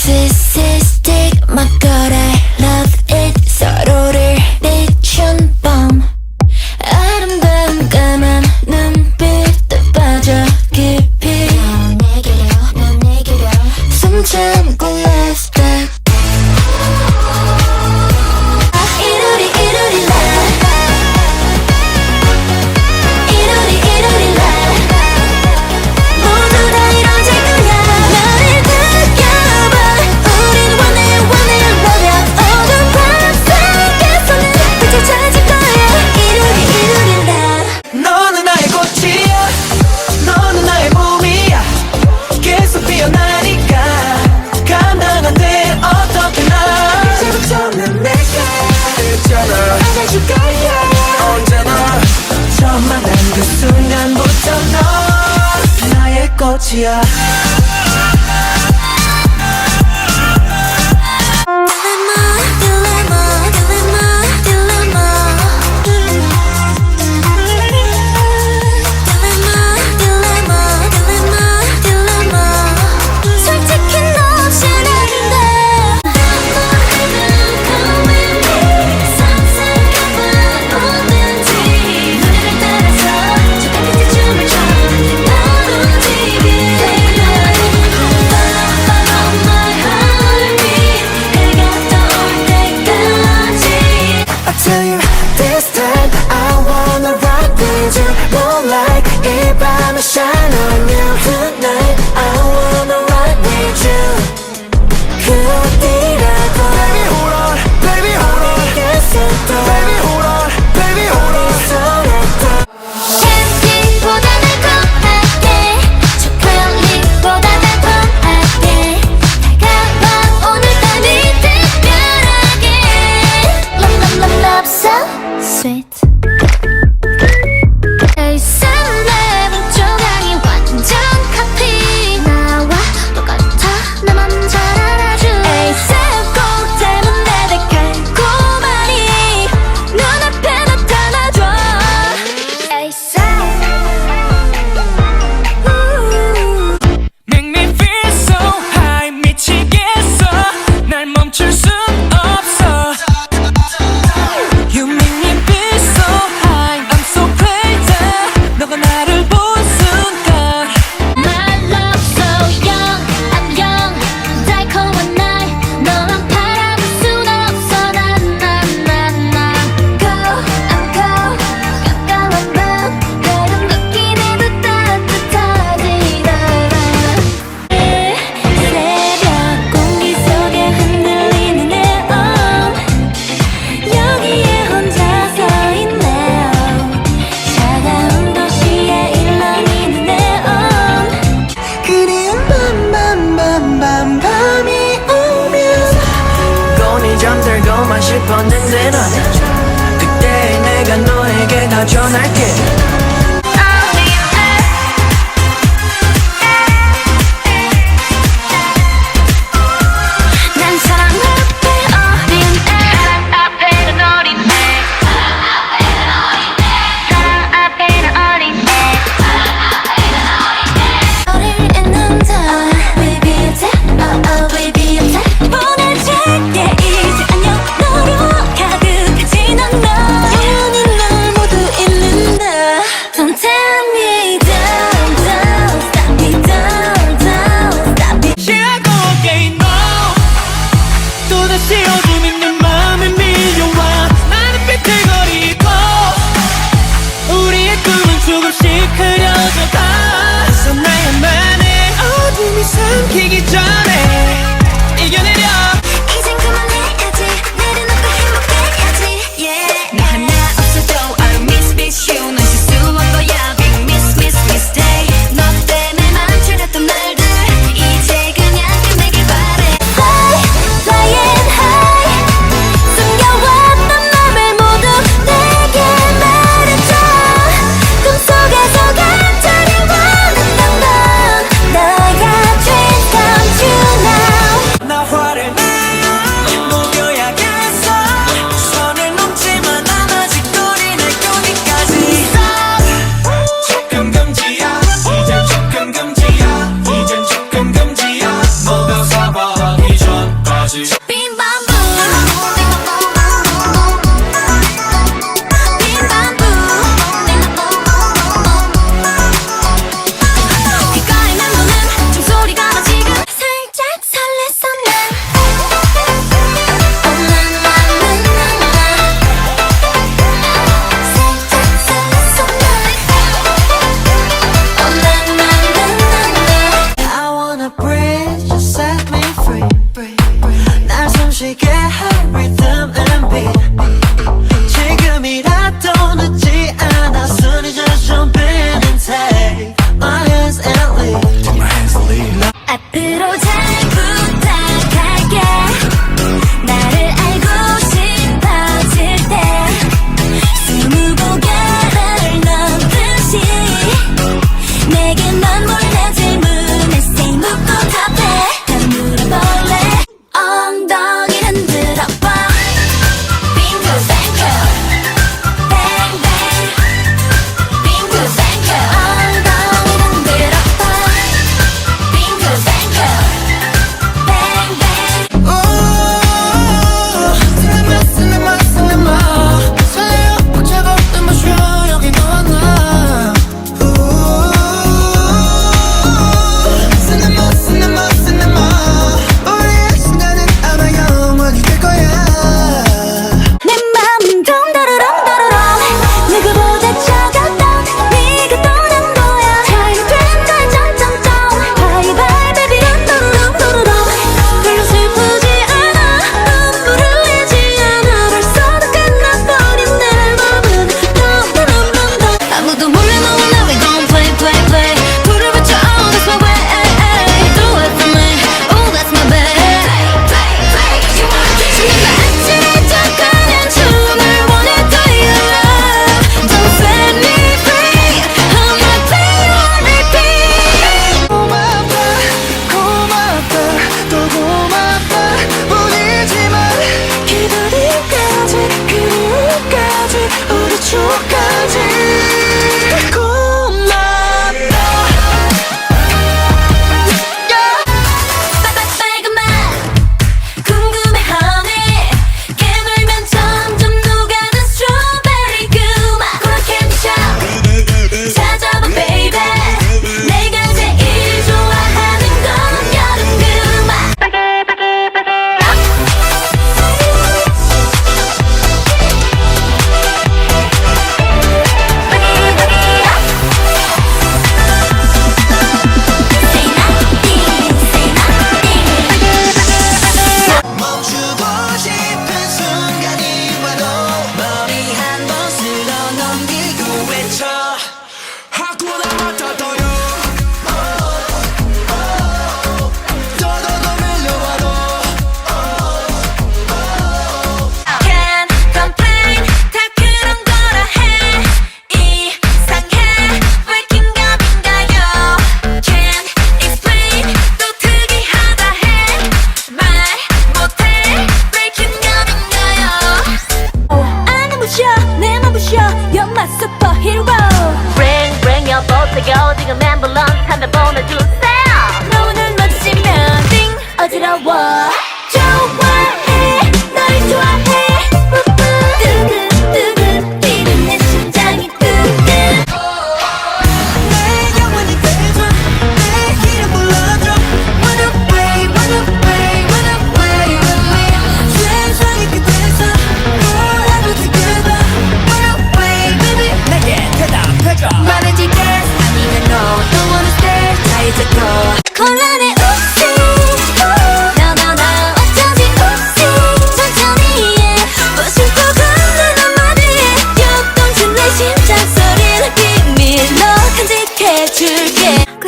narcissistic my god I love it 서로를 비춘 밤 아름다운 까만 눈빛에 빠져 깊이 넌 내게로 숨 참고 let's back 언제나 처음 만난 그 순간부터 넌 나의 꽃이야 Shine on you tonight I wanna ride with you 그 어디라도 Baby hold on, baby hold on Baby hold on, baby hold on 서로도 캔디보다 달콤하게 초콜릿보다 달콤하게 다가와 오늘 밤이 특별하게 Love, love, love, love so sweet 잠들고만 싶었는데 넌 그때 내가 너에게 다 전할게 난 사랑 앞에 어린애 사랑 앞에는 어린애 사랑 앞에는 어린애 어린 남자 We be attack, oh oh we be attack 보내줄게 이제 안녕 너로 가득해진 넌 영원히 널 모두 잃는다 Don't tell me down, down, stop me down, down, stop me 취하고 again no 또다시 어둠 있는 맘에 밀려와 나는 비틀거리고 우리의 꿈은 조금씩 흐려져가 그래서 나야만의 어둠이 삼키기 전에 이겨내려 이젠 그만해야지 내려놓고 행복해야지 yeah 나 하나 없어도 I miss you 넌 실수한 거야 Big miss day 너 때문에 망쳐졌던 날들 이제 그냥 끝내길 바래 Flying high 숨겨왔던 맘을 모두 내게 말해줘 꿈속에서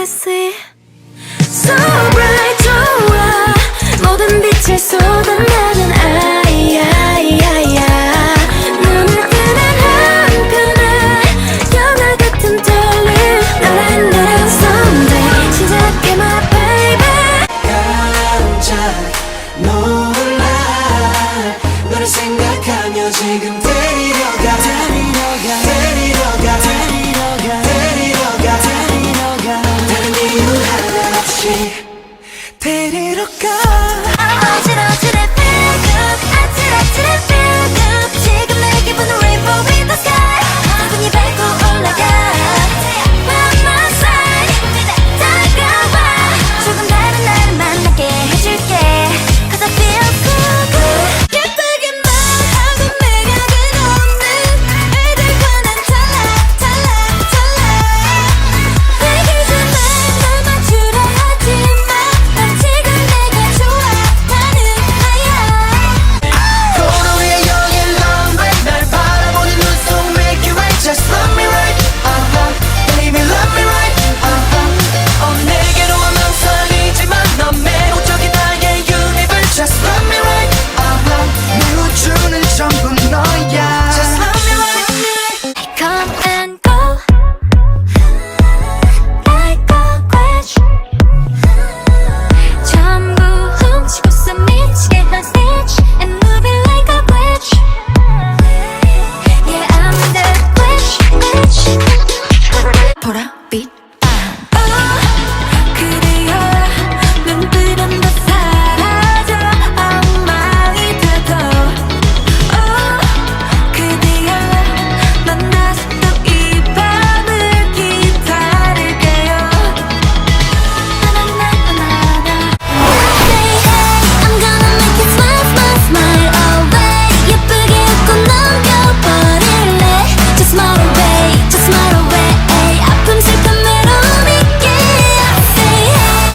endlessly. So